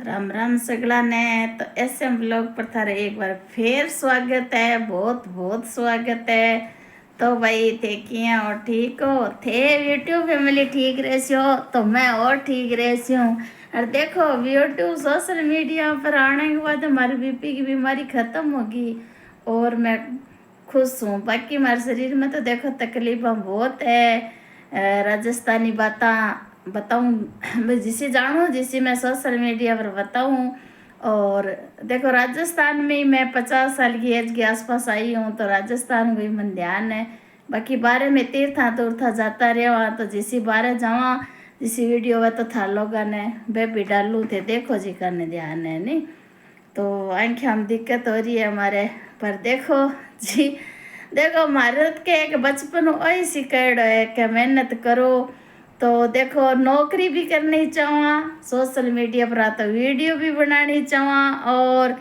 राम राम सगला ने। तो ऐसे ब्लॉग पर थारे एक बार फिर स्वागत है, बहुत बहुत स्वागत है। तो भाई थे किया और ठीक हो थे, यूट्यूब फैमिली ठीक रहसी हो तो मैं और ठीक रहसी हूँ। और देखो यूट्यूब सोशल मीडिया पर आने के बाद हमारी बीपी की बीमारी खत्म होगी और मैं खुश हूँ। बाकी हमारे शरीर में तो देखो तकलीफें बहुत है। राजस्थानी बातें बताऊँ मैं जिसे जानूँ, जिसे मैं सोशल मीडिया पर बताऊँ। और देखो राजस्थान में ही मैं 50 साल की एज के आसपास आई हूँ, तो राजस्थान को ही मन ध्यान है। बाकी बारे में तीर्था तुर्था जाता रहे वहाँ, तो जिसी बारे जावा जिसी वीडियो है तो था लोगा ने बेबी डालू थे, देखो जी करने ध्यान है नहीं तो आंखें हम दिक्कत हो रही है हमारे। पर देखो जी, देखो भारत के एक बचपन वही सिखाड़ो है कि मेहनत करो। तो देखो नौकरी भी करनी चाहवा, सोशल मीडिया पर आता वीडियो भी बनानी चाहवा। और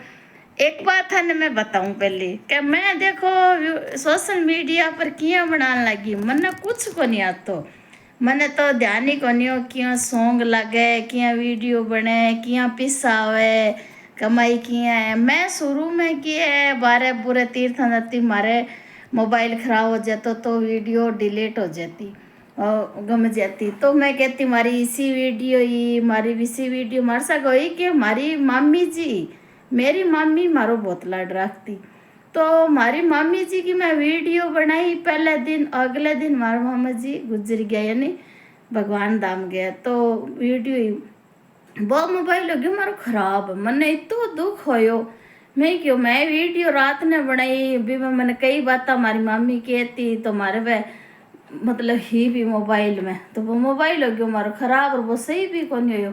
एक बात है मैं बताऊं पहले कि मैं देखो सोशल मीडिया पर किया बनाने लगी, मने कुछ को नहीं आतो। मने तो ध्यान ही को नहीं हो किया सॉन्ग लगे, किया वीडियो बने, किया पिसा आवे, कमाई किया है। मैं शुरू में किए है बारे बुरे तीर्थ नती मारे मोबाइल खराब हो जाता तो वीडियो डिलीट हो जाती और गम जाती। तो मैं कहती मारी इसी वीडियो ही मारी इसी वीडियो मार सा गई कि हमारी मामी जी, मेरी मामी मारो बहुत लाड रखती। तो हमारी मामी जी की मैं वीडियो बनाई पहले दिन, अगले दिन हमारा मामा जी गुजर गया, यानी भगवान धाम गया। तो वीडियो ही वो मोबाइल हो गया मारो खराब, मने इतो दुख होयो। मैं क्यों मैं वीडियो रात ने बनाई भी, मैंने कई बात हमारी मामी कहती तो मारे वे मतलब ही भी मोबाइल में, तो वो मोबाइल हो गया मारो खराब और वो सही भी कौन हो।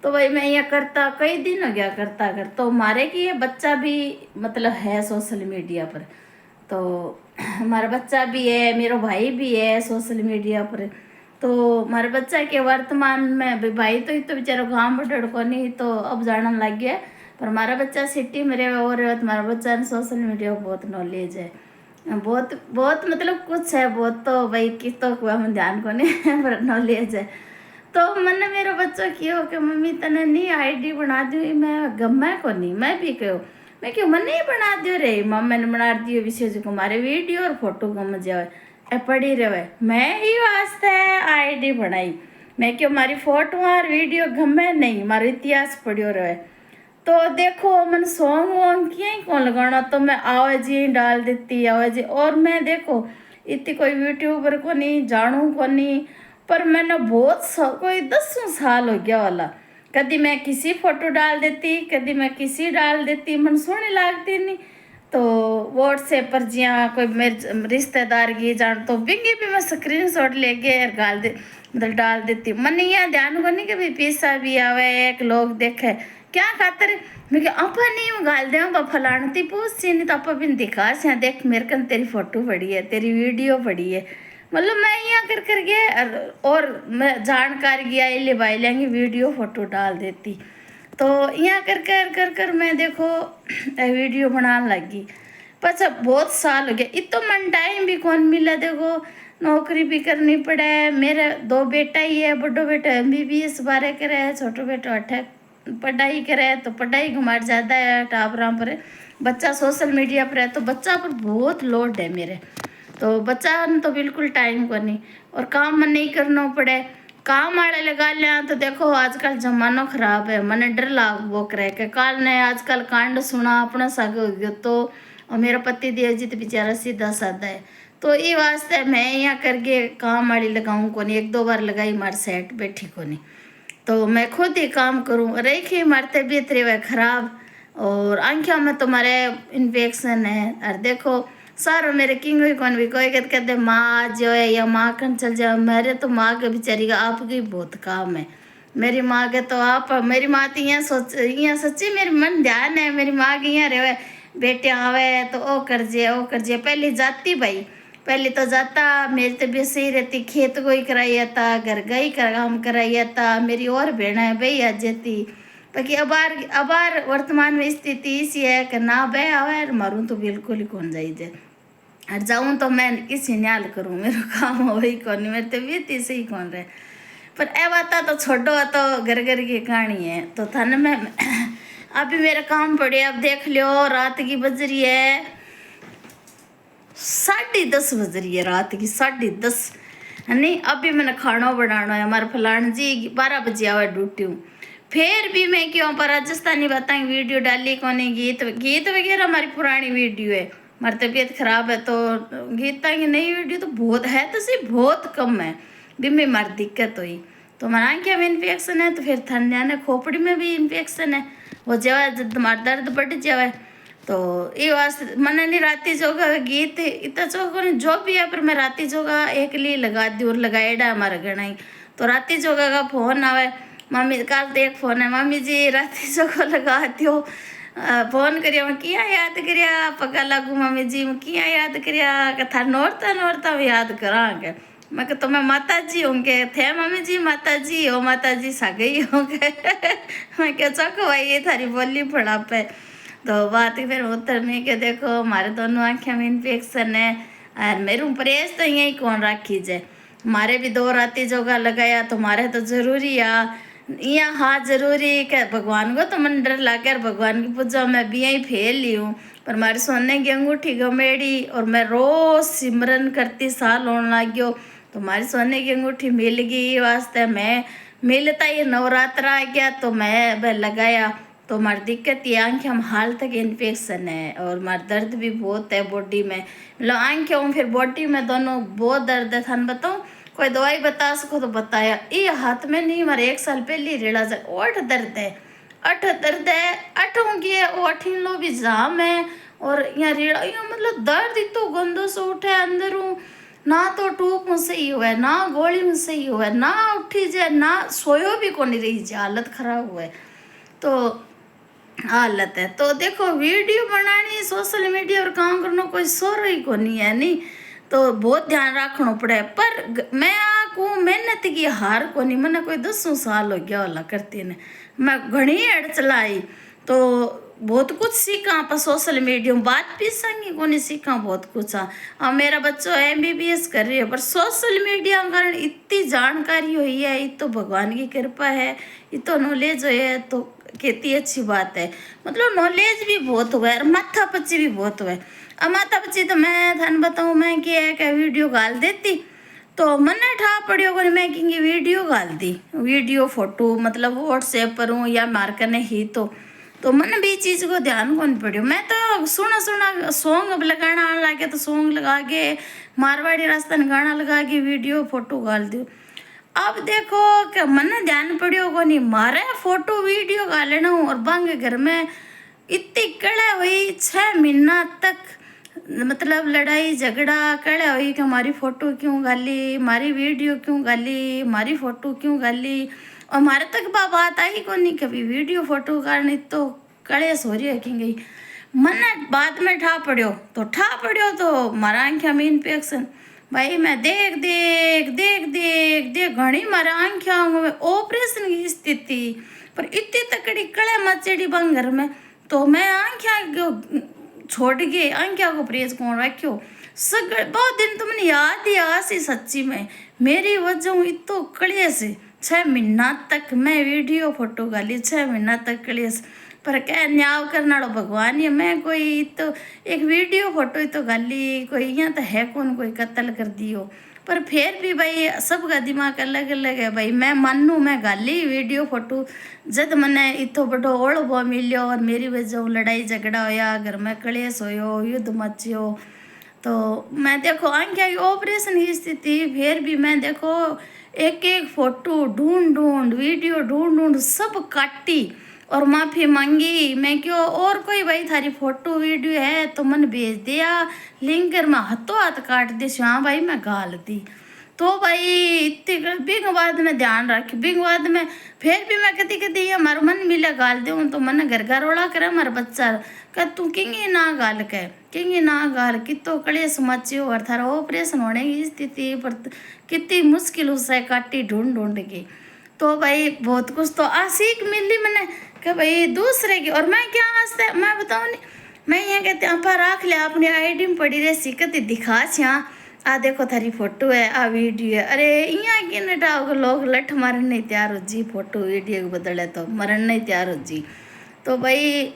तो भाई मैं ये करता कई दिन हो गया करता कर, तो मारे कि ये बच्चा भी मतलब है सोशल मीडिया पर। तो हमारा बच्चा भी है, मेरा भाई भी है सोशल मीडिया पर। तो हमारे बच्चा के वर्तमान में भी भाई तो बेचारा गाँव बटड़ को नहीं तो अब जानने लग गया। पर हमारा बच्चा सिटी में रहे और हमारा बच्चा ने सोशल मीडिया को बहुत नॉलेज है, बहुत बहुत मतलब कुछ है बहुत। तो भाई कि तो हम ध्यान को नहीं पर नॉलेज है। तो मैंने मेरा बच्चा किया कि मम्मी तने नहीं आईडी बना दी, मैं गम्मा को नहीं मैं भी कहो मैं क्यों मन ही बना दियो रे मम्मी ने बना दियो विशेष को मारे वीडियो और फोटो गम जाए ए पड़ी रहे। मैं ही वास्ते आईडी बनाई, मैं क्यों मारी फोटो और वीडियो गमे नहीं, मारो इतिहास पढ़ियो रहे। तो देखो मन सॉन्ग वॉन्ग किया ही कौन लगाना, तो मैं आवाज ही डाल देती आवाज। और मैं देखो इतनी कोई यूट्यूबर को नहीं जानू को नहीं, पर मैंने बहुत कोई 10 साल हो गया वाला कभी मैं किसी फोटो डाल देती, कभी मैं किसी डाल देती, मन सोहनी लागती नहीं। तो व्हाट्सएप पर जिया कोई मेरे रिश्तेदार की जान तो बिंगी भी मैं स्क्रीन शॉट लेके डाल दे मतलब डाल देती। मन यहाँ ध्यान को नहीं कि भाई पैसा भी आवे एक लोग देखे क्या खातर। मैं अपा नहीं गाल दे फलाणती पूछ नहीं तो अपा भी दिखा से देख मेरे कन तेरी फोटो पड़ी है, तेरी वीडियो पड़ी है। मतलब मैं यहाँ कर कर के और मैं जानकारी गया ले भाई लेंगे वीडियो फोटो डाल देती। तो यहाँ कर कर मैं देखो वीडियो बनाने लगी। पर बहुत साल हो गया, इतो मन टाइम भी कौन मिला। देखो नौकरी भी करनी पड़े, मेरे 2 बेटा ही है, बड़ो बेटा MBBS बारे करे है, छोटो बेटा 8 पढ़ाई करे। तो पढ़ाई घुमार ज़्यादा है टाबरा पर, बच्चा सोशल मीडिया पर है तो बच्चा पर बहुत लोड है मेरे। तो बच्चा तो बिल्कुल टाइम को नहीं और काम में नहीं करना पड़े, काम वाले लगा लिया। तो देखो आजकल जमाना खराब है, मने डर लाग वो करे कि काल ने आजकल कांड सुना अपना साग हो गया। तो और मेरा पति देव जी तो बेचारा सीधा साधा है, तो ये वास्ते मैं यहाँ करके काम वाली लगाऊँ को नहीं, 1-2 बार लगाई मार सेट बैठी को नहीं। तो मैं खुद ही काम करूँ रही मारी तबीयत रहे खराब और आंखों में तुम्हारे इन्फेक्शन है। और देखो सारो मेरे किंग हुई कौन भी कोई कहते माँ जो है या माँ कन चल जाओ, मेरे तो माँ के बेचारी का आपकी बहुत काम है। मेरी माँ के तो आप मेरी माँ तो यहाँ सोच यहाँ सच्ची मेरी मन ध्यान है मेरी माँ के यहाँ रहे बेटे आवे तो ओ कर जे पहले जाती भाई, पहले तो जाता मेरी तबीयत सही रहती, खेत को ही कराइया था, घर का ही काम कराइया था, मेरी और बहन है भाई आ जाती। बाकी अबार वर्तमान में स्थिति इसी है कि ना बह आवे मारूँ तो बिल्कुल ही कौन जाइए और जाऊँ तो मैं किसी न्याल करूँ, मेरा काम हो ही कौन, मेरी तबीयत ही सही कौन रहे। पर ए बात तो छोड़ो, तो घर घर की कहानी है। तो थाने में अभी मेरा काम पड़े, अब देख लो रात की बज रही है 10:30 बज रही है, रात की 10:30 है नहीं। अभी मैंने खाना बनाना है, हमारे फलान जी 12 बजे आवे ड्यूटी। फिर भी मैं क्यों पर राजस्थानी बातें वीडियो डाली कोनी, गीत वगैरह हमारी पुरानी वीडियो है। हमारी तबीयत खराब है तो गीता की नई वीडियो तो बहुत है, तो सिर्फ बहुत कम है। भी में हमारी दिक्कत हुई तो हमारा आँखें में इन्फेक्शन है, तो फिर ठंडा ने खोपड़ी में भी इन्फेक्शन है, वो जावे जब तुम्हारा दर्द बढ़ जावे। तो ये वास्ते मैंने नहीं राती जोगा गीत इतना चौको नहीं जो भी है, पर मैं राती जोगा एक लिए लगा दी और लगाएडा हमारा घना ही। तो राती जोगा का फोन आवे, मम्मी कल तो एक फोन है, मम्मी जी राती जोगा लगा दियो। फोन करिया मैं किया याद करिया, पका लागू मम्मी जी मैं किया याद करिया, कथा नोरता नोरता मैं याद करांगे। मैं तो मैं माता जी होंगे थे, मम्मी जी माता जी हो, माता जी सागई होंगे। मैं क्या चौको भाई ये थारी बोली पड़ा पे। तो बात फिर उत्तर में के देखो हमारे दोनों आँखें में इन्फेक्शन है, और मेरू परहेज तो यही कौन राखी जाए। मारे भी 2 राती जोगा लगाया, तो मारे तो जरूरी आ यहाँ हाँ जरूरी के भगवान को तो मन डर लागे, भगवान की पूजा मैं भी यहीं फेल ली हूँ। पर मारे सोने की अंगूठी गमेड़ी और मैं रोज सिमरन करती साल होने लग गयो, तो हमारी सोने की अंगूठी मिल गई। वास्ते मैं मिलता ये नवरात्रा आ गया तो मैं वह लगाया। तो हमारी दिक्कत ये आँखें हम हाल तक इन्फेक्शन है, और हमारा दर्द भी बहुत है बॉडी में, मतलब आँखें फिर बॉडी में दोनों बहुत दर्द है। थान बताऊँ कोई दवाई बता सको तो बताया, ये हाथ में नहीं, हमारे 1 साल पहले रेड़ा से ओठ दर्द है, अठ दर्द है, अठ होंगी ओठिन लो भी जाम है, और यहाँ रेड़ा यहाँ मतलब दर्द इतो गंदो से उठे अंदर हूँ ना, तो टूप में सही हुआ है ना, गोली में सही हुआ है ना, उठी जाए ना, सोयो भी को नहीं रही जाए, हालत खराब हुआ है। तो हालत है तो देखो वीडियो बनानी सोशल मीडिया पर काम करना कोई सोरो ही को नहीं है नहीं, तो बहुत ध्यान रखना पड़े। पर मैं आपको मेहनत की हार को नहीं, मैंने कोई 10 साल हो गया वाला करती ने, मैं घनी एड चलाई तो बहुत कुछ सीखा पर सोशल मीडिया में बात भी संगी को नहीं सीखा बहुत कुछ। अब मेरा बच्चा MBBS कर रही है, पर सोशल मीडिया के कारण इतनी जानकारी हुई है, ये तो भगवान की कृपा है, ये तो नॉलेज है, तो कितनी अच्छी बात है। मतलब नॉलेज भी बहुत हुआ है और माथा पच्ची भी बहुत हुआ है। अब माथा पच्ची तो मैं थान बताऊँ मैं क्या वीडियो गाल देती, तो मैंने ठा पड़ियो को मैं कहेंगी वीडियो गाल दी, वीडियो फोटो मतलब व्हाट्सएप पर हूँ या मार्कने ही तो मैंने भी चीज़ को ध्यान कौन पड़ियो। मैं तो सुना सॉन्ग अब लगाना आने लगे, तो सॉन्ग लगा के मारवाड़ी राजस्थान गाना लगा के वीडियो फोटो गाल दियो। अब देखो कि मैंने ध्यान पड़ियो को नहीं, मारे फोटो वीडियो गालना हूँ, और बांगे घर में इतनी कड़े हुई 6 महीना तक, मतलब लड़ाई झगड़ा कड़े हुई कि हमारी फ़ोटो क्यों गाली, हमारी वीडियो क्यों गाली, हमारी फ़ोटो क्यों गाली, और हमारे तक बात आई को नहीं कभी वीडियो फोटो कारण तो कड़ेस हो रही है कि गई। मैंने बाद में ठा पड़ियो तो मारा आँखें में इन्फेक्शन। भाई मैं देख देख देख देख देख घनी मारा आँखें में ऑपरेशन की स्थिति, पर इतनी तकड़ी कड़े मचेड़ी बंगर में, तो मैं आँखें छोड़ के आँखें को परहेज कौन रखियो। सगड़ बहुत दिन तो मैंने याद ही आसी सच्ची में मेरी वजह इतो कड़ियस 6 महीना तक मैं वीडियो फोटो गाली, 6 महीना तक कड़ियस। पर क्या न्याव करना भगवान है, मैं कोई तो एक वीडियो फोटो ही तो गाली, कोई यहाँ तो है कौन कोई कत्ल कर दियो। पर फिर भी भाई सबका दिमाग अलग अलग है भाई, मैं मानू मैं गाली वीडियो फोटो, जब मैंने इतो बड़ो ओढ़ मिलियो और मेरी वजह लड़ाई झगड़ा होया, घर में कलेश होयो, युद्ध मचियो, तो मैं देखो आँखें की ऑपरेशन की स्थिति, फिर भी मैं देखो एक एक फोटो ढूंढ वीडियो ढूंढ सब काटी और माफ़ी मांगी। मैं क्यों और कोई भाई थारी फोटो वीडियो है तो मन भेज दिया लिंक कर, मैं हाथों हाथ काट दी, हाँ भाई मैं गाल दी। तो भाई इतनी बिंग बाद में ध्यान रखी, बिंग बाद में फिर भी मैं कदी कदी हमारा मन मिले गाल दूँ, तो मन घर घर रोड़ा करे हमारा बच्चा कह तू किंगी ना गाल के किंगी ना गाल कि तो कलेश मचियो, और थारा ऑपरेशन होने की स्थिति पर कितनी मुश्किल उससे काटी ढूंढ के। तो भाई बहुत कुछ तो सीख मिली मैंने कि भाई दूसरे की, और मैं क्या हंसते मैं बताऊँ नहीं, मैं यहाँ कहते आप रख लिया अपनी ID में पड़ी रही सिकती दिखा छा आ देखो थारी फोटो है, आ वीडियो है। अरे यहाँ की नटाओ लोग लठ मारन नहीं तैयार हो जी, फोटो वीडियो के बदले तो मरन नहीं तैयार हो जी। तो भाई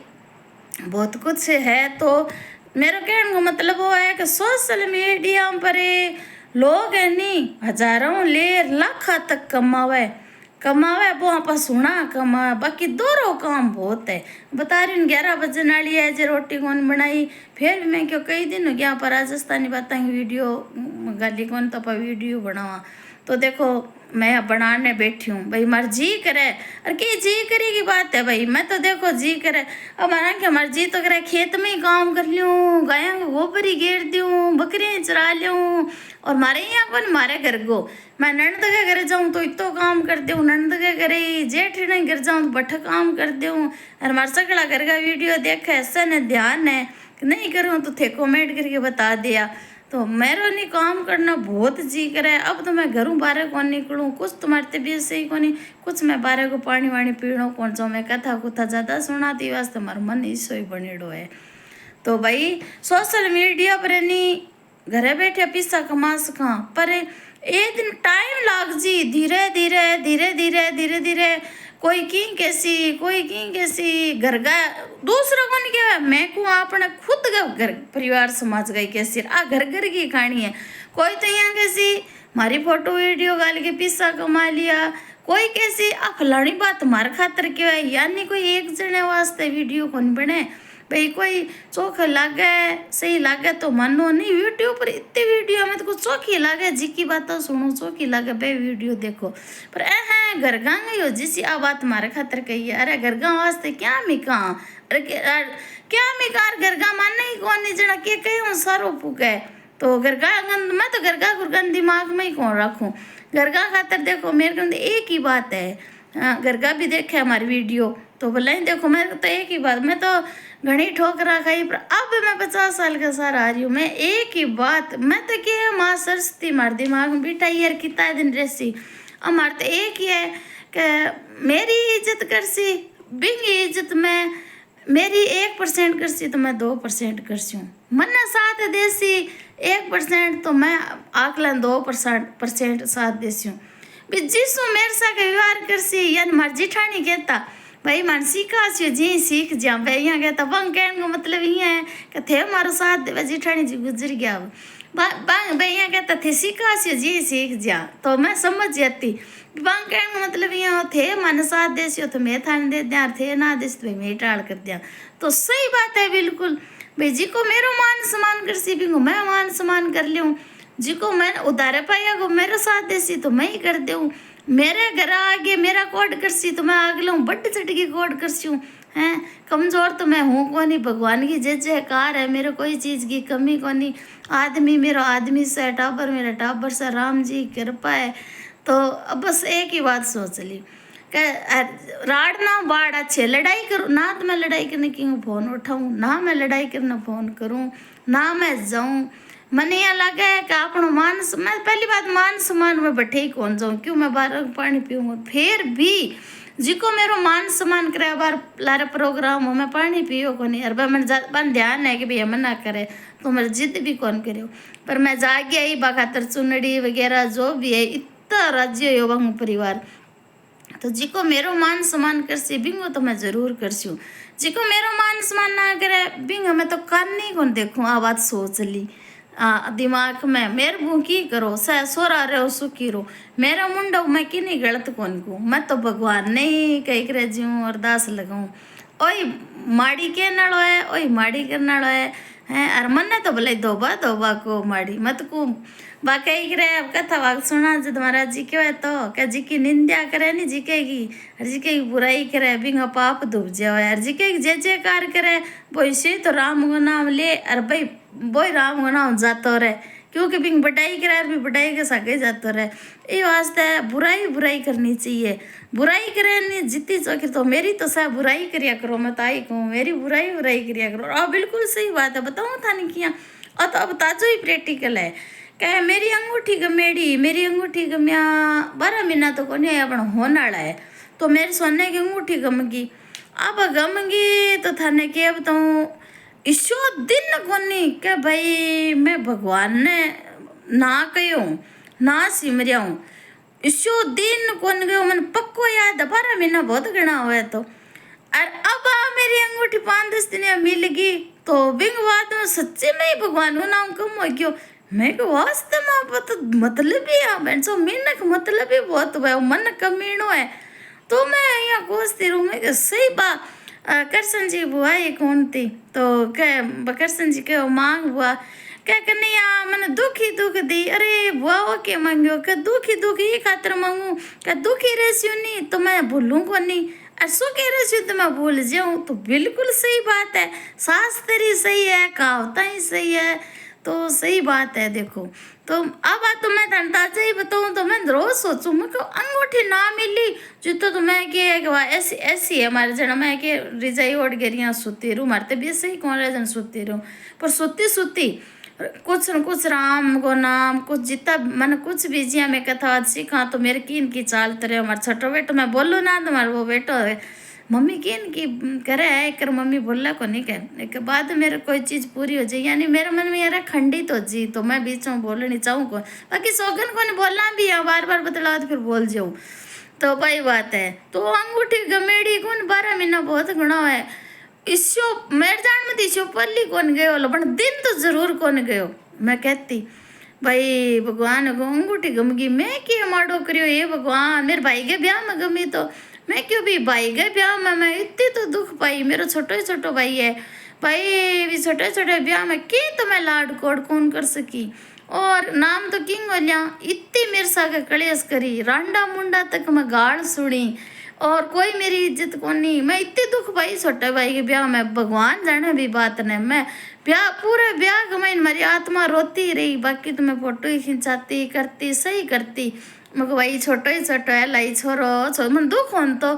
बहुत कुछ है। तो मेरा कहने का मतलब वो है कि सोशल मीडिया पर लोग है नहीं हजारों ले लाखों तक कमावे वो आप सुना कमावे, बाकी दोनों काम बहुत है। बता रही हूँ 11 बजने वाली है जो रोटी कौन बनाई, फिर भी मैं क्यों कई दिन हो गया पर राजस्थानी बातें वीडियो गाली कौन तो वीडियो बनावा। तो देखो मैं बनाने बैठी हूँ भाई, हमारा जी करे। और की जी करे की बात है भाई, मैं तो देखो जी करे अब हमारा क्या हमारा जी तो करे खेत में ही काम कर लूँ, गायों को गोबर ही घेर दूँ, बकरियाँ चरा लूँ। और मारे यहाँ कौन मारे घर को, मैं ननद के घर जाऊँ तो इतो काम कर दूँ, ननद के घर जेठ नहीं घर जाऊँ तो बठ काम कर दूँ। और हमारा सगड़ा घर का वीडियो देखा ऐसा न ध्यान है कि नहीं करूँ तो थे कमेंट करके बता दिया। तो मेरा नहीं काम करना बहुत जी करे। अब तो मैं घरों बाहर कौन निकलूँ, कुछ तुम्हारे तबीयत सही को नहीं, कुछ मैं बाहर को पानी वानी पीणो कौन जाऊँ, मैं कथा कुथा ज़्यादा सुनाती वास्ते हमारा मन इसो ही बनेड़ो है। तो भाई सोशल मीडिया पर नहीं घरे बैठे पैसा कमा सका, पर एक दिन टाइम लाग जी, धीरे धीरे धीरे धीरे धीरे धीरे कोई की कैसी घर का दूसरा को नहीं क्या, मैं को अपने खुद का घर परिवार समाज गई कैसी आ घर घर की कहानी है। कोई तो यहाँ कैसी मारी फोटो वीडियो गाल के पैसा कमा लिया, कोई कैसी आ फलानी बात मार खातर क्यों है, यानी कोई एक जने वास्ते वीडियो कौन बने भाई, कोई चोख लागे सही लागे तो मानो नहीं। यूट्यूब पर इतनी वीडियो में तो कुछ चौखी लागे जी की बात सुनो चौखी लागे भाई वीडियो देखो, पर है घर गाँव गई हो जिसी आ बात मारे खातर कही है। अरे घर गाँव वास्ते क्या मी कहा, अरे क्या मी कहा घर गाँव मानने ही कौन नहीं जना के कहीं हूँ सारो पुके। तो घर का मैं तो घर का गुरगन दिमाग में ही कौन रखूँ, घर का खातर देखो मेरे को एक ही बात है। घर का भी देखे हमारी वीडियो तो बोला ही देखो मेरे को तो एक ही बात, मैं तो घनी ठोकरा खाई पर अब मैं 50 साल का सारा आ रही हूँ, मैं एक ही बात मैं तो क्या माँ सरस्वती मार दिमाग में बिठा यार कितना दिन रहसी। हमारे तो एक ही है कि मेरी इज्जत करसी बिंगी इज्जत में मेरी 1% करसी तो मैं 2% करसी हूँ, मन साथ देसी 1% तो मैं आकलन 2% साथ देसी हूँ। जिसो मेरे साथ व्यवहार करसी यानी मार जिठानी कहता भाई मन सीखा जी सीख जा भाई, यहाँ कहता बंग कहने का मतलब ये है कि थे हमारा साथ देवा जिठानी जी गुजर गया भाई, यहाँ कहता थे सीखा जी सीख जा, तो मैं समझ जाती बंग कहने का मतलब ये थे मन साथ देसी तो मैं थाने दे दिया, थे ना देस तो भाई मैं टाल कर दिया। तो सही बात है बिल्कुल भाई, जी को मेरो मान सम्मान कर सी भी मैं मान सम्मान कर लूँ, जी को मैं उधारे पाया को मेरे साथ देसी तो मैं ही कर दूँ, मेरे घर आगे मेरा कोड करसी तो मैं आगे लूँ बड्ड चट की कोड करसी हूँ हैं। कमज़ोर तो मैं हूँ को नहीं, भगवान की जय जयकार है, मेरे कोई चीज़ की कमी को नहीं। आदमी मेरा आदमी से टाबर मेरा टाबर से, राम जी कृपा है। तो अब बस एक ही बात सोच ली कि राड़ना बाड़ अच्छे लड़ाई करूँ ना, तो मैं लड़ाई करने की फ़ोन उठाऊँ ना, मैं लड़ाई करना फ़ोन करूँ ना, मैं जाऊँ मन यहाँ लगे कि अपना मान मैं पहली बात मान सम्मान में बैठे ही कौन जाऊँ, क्यों मैं बाहर पानी पीऊँगा, फिर भी जिको मेरो मान सम्मान करे बार लारे प्रोग्राम हो मैं पानी पियो को नहीं, अरे मैंने ध्यान है कि भैया मना करे तो मेरी जिद भी कौन करे, पर मैं जाके आई बाखातर चुनड़ी वगैरह जो भी है इतना राज्य हो वहाँ परिवार। तो जिको मेरो मान सम्मान करसी बिंगो तो मैं जरूर करसी हूँ, जिको मेरो मान सम्मान ना करे बिंगो मैं तो करनी कौन देखूँ। आ बात सोच ली दिमाग में मेरे मुँह की करो सह सोरा रहो सुखी रो, मेरा मुंडा मैं कि नहीं गलत कौन को, मैं तो भगवान ने ही कही करे जीऊँ अरदास लगाऊँ ओई माड़ी के नालो है ओई माड़ी करना है हैं। अर मन तो भले धोबा धोबा को माड़ी मत को बाकी करे कथा वाक सुना जब महाराज जी क्यों है तो क्या जी की निंदा करे नहीं जी की, हर जी की बुराई करे बिंगा पाप डूब जाओ यार, जी के जय जयकार करे वो इसे तो राम का नाम ले, अरे भाई वो राम का नाम जातो रहे क्योंकि बिंग बटाई करे भी बटाई के सागे जातो रहे। ये वास्ते बुराई करनी चाहिए, बुराई करे नहीं जितनी चौकी तो मेरी तो सा बुराई करिया करो, मैं ताई कहूँ मेरी बुराई करिया करो। और बिल्कुल सही बात है, बताऊँ था नहीं किया और तो अब ताजो ही प्रैक्टिकल है क्या मेरी अंगूठी गम्या 12 महीना तो कोनी है अपना होने वाला है, तो मेरे सोने की अंगूठी गमगी, अब गमगी तो थाने के बताऊँ इसो दिन कोनी के भाई मैं भगवान ने ना कयो ना सिमरिया हूँ इसो दिन कौन गयो मन पक्को याद 12 महीना बहुत गणा हुआ तो और अब मेरी अंगूठी 5-10 दिन मिल गई तो बिंग बाद में सच्चे में ही भगवान को नाम कम हो गयो मैं को वास्तव में तो मतलब ही है मैं सो मिनक मतलब ही बहुत है मन कमीनो है तो मैं यहाँ कोसती रहूँ मैं सही बात करसन जी बुआ ये कौन थी तो कह करसन जी के मांग बुआ क्या कन्हैया मैंने दुखी दुख दी अरे बुआ वो क्या मांगो क्या दुखी ये खातर मांगू क्या दुखी रहसी नहीं तो मैं भूलूँ को नहीं और सो कह रही तो मैं भूल जाऊँ तो बिल्कुल सही बात है सास तेरी सही है कहावता ही सही है तो सही बात है देखो तो अब तो मैं ताजा ही बताऊँ तो मैं रोज सोचूं मैं को अंगूठी ना मिली जितो तो मैं कि ऐसी ऐसी है हमारे जन मैं कि रिजाई ओढ़ गिरियाँ सुती रहूँ मारते भी ऐसे ही कौन रह जन सुती रहूँ पर सुती कुछ न कुछ राम को नाम कुछ जितना मन कुछ भी जिया मैं कथा सीखा तो मेरे किन की चाल तरह हमारा छोटो बेटो मैं बोलूँ ना तुम्हारा वो बेटो है मम्मी किन की करे है एक मम्मी बोला को नहीं कह एक बाद मेरे कोई चीज़ पूरी हो जाए यानी मेरे मन में यार खंडित हो जी तो मैं बीच में बोलनी चाहूँ को बाकी सौगन को नहीं बोलना भी है बार बार बतला तो फिर बोल जाऊँ तो भाई बात है तो अंगूठी गमेड़ी कौन 12 महीना बहुत गुणा है इसो मेरे जान में इसो पल्ली कौन गयो पण दिन तो जरूर कौन गयो मैं कहती भाई भगवान को अंगूठी गम गई मैं क्या माड़ो करियो ये भगवान मेरे भाई के ब्याह में गमी तो मैं क्यों भी भाई के ब्याह में मैं इतनी तो दुख पाई मेरा छोटो भाई है भाई भी छोटे ब्याह में की तो मैं लाड कोड कौन कर सकी और नाम तो किंग हो लिया इतनी मेरे साथ कलेश करी रांडा मुंडा तक मैं गाल सुनी और कोई मेरी इज्जत को नहीं मैं इतनी दुख पाई छोटे भाई के ब्याह में भगवान जाने भी बात ने मैं ब्याह पूरे ब्याह कमाई मेरी आत्मा रोती रही बाकी तो मैं फोटो ही खिंचाती करती सही करती मको भाई छोटो है लाई छोरो मन दुख हो तो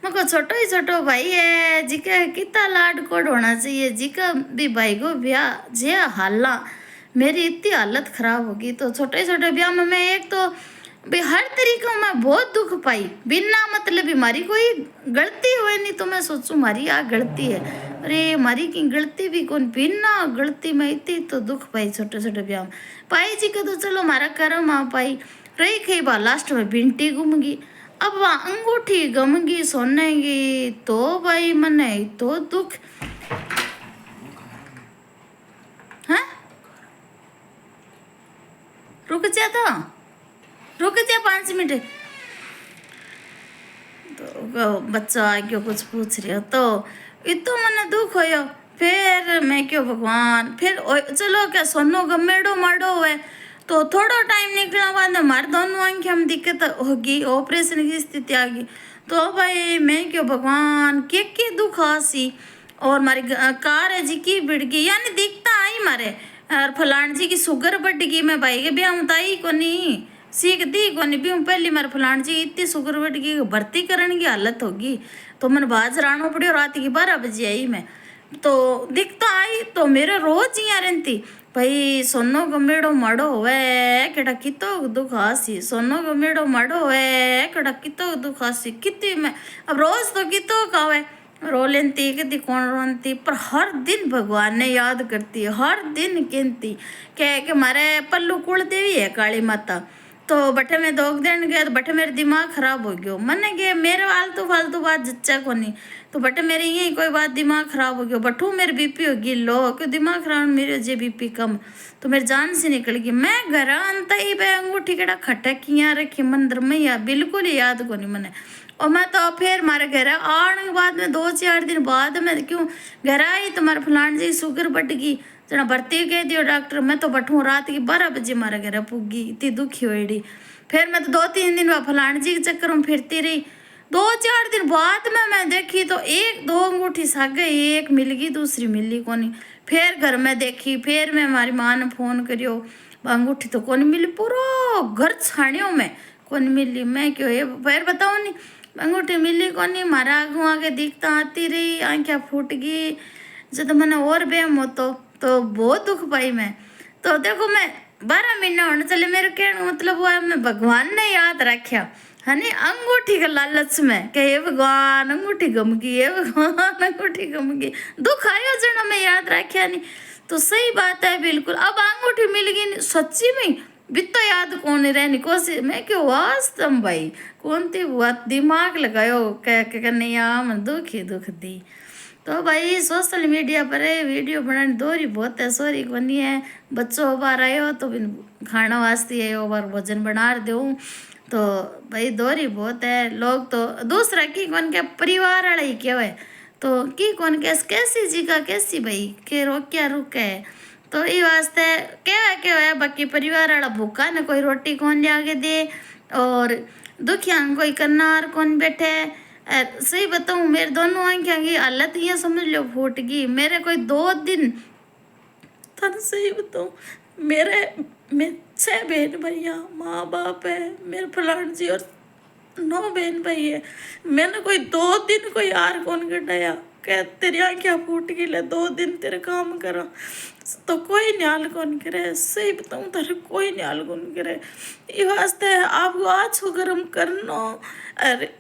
मको छोटो भाई है जिका कितना लाड कोड होना चाहिए जिका भी भाई को ब्याह जे हालना मेरी इतनी हालत खराब होगी तो छोटे ब्याह में मैं एक तो भाई हर तरीका मैं बहुत दुख पाई बिना मतलब हमारी कोई गलती हुए नहीं तो मैं सोचूं मारी आ गलती है अरे हमारी की गलती भी कौन बिना गलती में इतनी तो दुख पाई छोटे ब्याह में पाई जी का तो चलो हमारा कर्म आ पाई रही खई बा लास्ट में भिंटी घूमगी अब वहाँ अंगूठी गमगी सोनेगी तो भाई मन तो दुख है रुक जा 5 मिनट तो बच्चा आ गयो कुछ पूछ रहा तो इतो मने दुख होयो फिर मैं क्यों भगवान फिर चलो क्या सोनो गमेड़ो माड़ो हुए तो थोड़ा टाइम निकलने बाद हमारे दोनों आंखें हम दिक्कत होगी ऑपरेशन की स्थिति आ गई तो भाई मैं क्यों भगवान के दुख आसी और हमारी कार है जी की बिड़ गई यानी दिखता आई मारे और फलान जी की शुगर बढ़ गई मैं भाई के ब्याह बताई को नहीं सीखती को नहीं भी पहली मारे फलान जी इतनी शुगर बढ़ गई भर्ती करने की हालत होगी तो मैंने बाज रानो पड़ी और रात की 12 बजे आई मैं तो दिखता आई तो मेरे रोज यहाँ रहती भाई सोनो गमेड़ो माड़ो हुए केड़ा कितो दुख आसी सोनो गमेड़ो माड़ो हुए केड़ा कितो दुख आसी कितनी मैं अब रोज तो कितो खावे रो लेती कदी कौन रोती पर हर दिन भगवान ने याद करती है हर दिन कहती कह के मारे पल्लू कुल देवी है काली माता तो बटे में 2 दिन गया तो बटे मेरा दिमाग खराब हो गयो मन के मेरे फालतू बात जच्चा को नहीं तो बटे मेरे यही कोई बात दिमाग खराब हो गया बटू मेरे बीपी होगी लो क्यों दिमाग खराब मेरे जे बीपी कम तो मेरी जान से निकल गई मैं घर अंत ही पे अंगूठी केड़ा खटकियाँ रखी मंदिर में या बिल्कुल ही याद को नहीं मने और मैं तो फिर मारे घर आने के बाद में 2-4 दिन बाद में क्यों घर आई तो मारे फलान जी शुगर बढ़ गई जना भर्ती कह दियो डॉक्टर मैं तो बठूँ रात की 12 बजे मारे घर पुगी इतनी दुखी हुई फिर मैं तो 2-3 दिन बाद फलान जी के चक्कर में फिरती रही 2-4 दिन बाद में मैं देखी तो 1-2 अंगूठी सागे एक मिल गई दूसरी मिली को नहीं फिर घर में देखी फिर मैं हमारी माँ ने फोन करियो अंगूठी तो कौन मिली पूरा घर छाणियों में कौन मिली मैं क्यों ये फिर बताओ नहीं अंगूठी मिली को नहीं मारा आगू आगे दिखता आती रही आंखें फूट गई जब मैंने और बेम हो तो बहुत दुख पाई मैं तो देखो मैं 12 महीना होने चले मेरे कहने मतलब हुआ है मैं भगवान ने याद रखा है नी अंगूठी का लालच में कि हे भगवान अंगूठी गम गई हे भगवान अंगूठी गम गई दुख आयो जना मैं याद रखा नहीं तो सही बात है बिल्कुल अब अंगूठी मिल गई सच्ची में बितो याद कौन रहनी कोशिश मैं क्यों वास्तव भाई कौन थी बात दिमाग लगायो कह नहीं मन दुख दी। तो भाई सोशल मीडिया पर वीडियो बनाने दोरी बहुत है सॉरी कोनी है बच्चों बार आयो तो खाना वास्ते है बार भोजन बना दो तो भाई दोरी बहुत है लोग तो दूसरा की कौन के परिवार वाला ही क्या है तो की कौन कैसी जी का कैसी भाई के रोक्या रुक है तो ये वास्ते क्या है बाकी परिवार वाला भूखा ने कोई रोटी कौन लिया के दे और दुखिया कोई करनार कौन बैठे। सही बताऊँ मेरे दोनों आंखों की हालत ये समझ लो फूट गई मेरे कोई 2 दिन था सही बताऊँ मेरे 6 बहन भैया माँ बाप है मेरे फलान जी और 9 बहन भाई है मैंने कोई 2 दिन कोई यार कौन कटाया कह तेरी आंखें फूट गई ले 2 दिन तेरे काम करा तो कोई न्याल कौन करे सही बताऊँ तेरे कोई न्याल कौन करे ये वास्ते आपको आज को गर्म करनो। अरे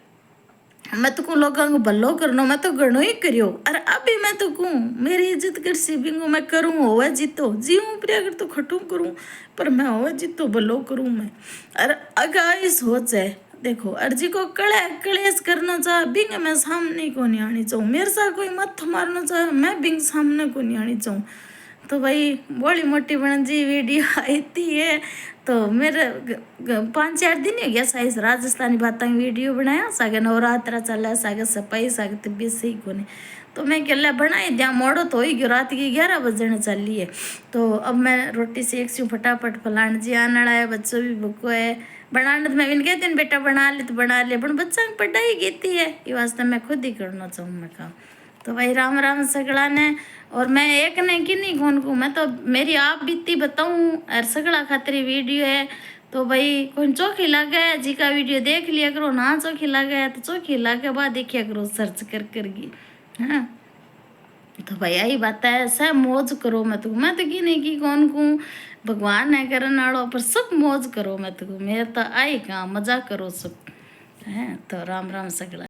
मैं तो लोगों को भलो करनो मैं तो घणो ही करियो अरे अभी मैं तो कहूँ मेरी इज्जत कर सिबिंगो मैं करूँ होवे जीतो जीऊँ प्रिय अगर तो खटू करूँ पर मैं होवे जीतो भलो करूँ मैं। अरे अगाई सोच है देखो अर्जी को कलेश करना चाह बिंग मैं सामने को नहीं आनी चाहूँ मेरे साथ कोई मत मारना चाहे मैं बिंग सामने को नहीं आनी चाहूँ। तो भाई बड़ी मोटी बहन जी वीडियो आई थी है तो मेरे 5-4 दिन हो गया साइज राजस्थानी बात वीडियो बनाया सागे नवरात्रा चला सागे सफाई सागे तबीयत सही को नहीं तो मैं कहला बनाई दिया मोड़ो तो ही गयो रात की 11 बजने चली है। तो अब मैं रोटी सेक सी फटाफट फलान जी आने वाला है बच्चों भी भूखो है बनाने तो मैं भी कहती हूँ बेटा बना ले तो बना ले पर बच्चा की पढ़ाई कहती है ये वास्ते मैं खुद ही करना चाहूँ मैं काम। तो भाई राम राम सगड़ा ने और मैं एक ने कि नहीं कौन को मैं तो मेरी आप बीती बताऊँ और सगड़ा खातरी वीडियो है तो भाई कौन चौखी लागे जी का वीडियो देख लिया करो ना चौखी लागे तो चौखी लागे बाद देखिया करो सर्च करगी हाँ। तो भाई यही बात है सब मौज करो मैं तो की नहीं की कौन को भगवान है करने वालों पर सब मौज करो मैं तो मेरे तो आई कहाँ मजा करो सब है। तो राम राम सगड़ा।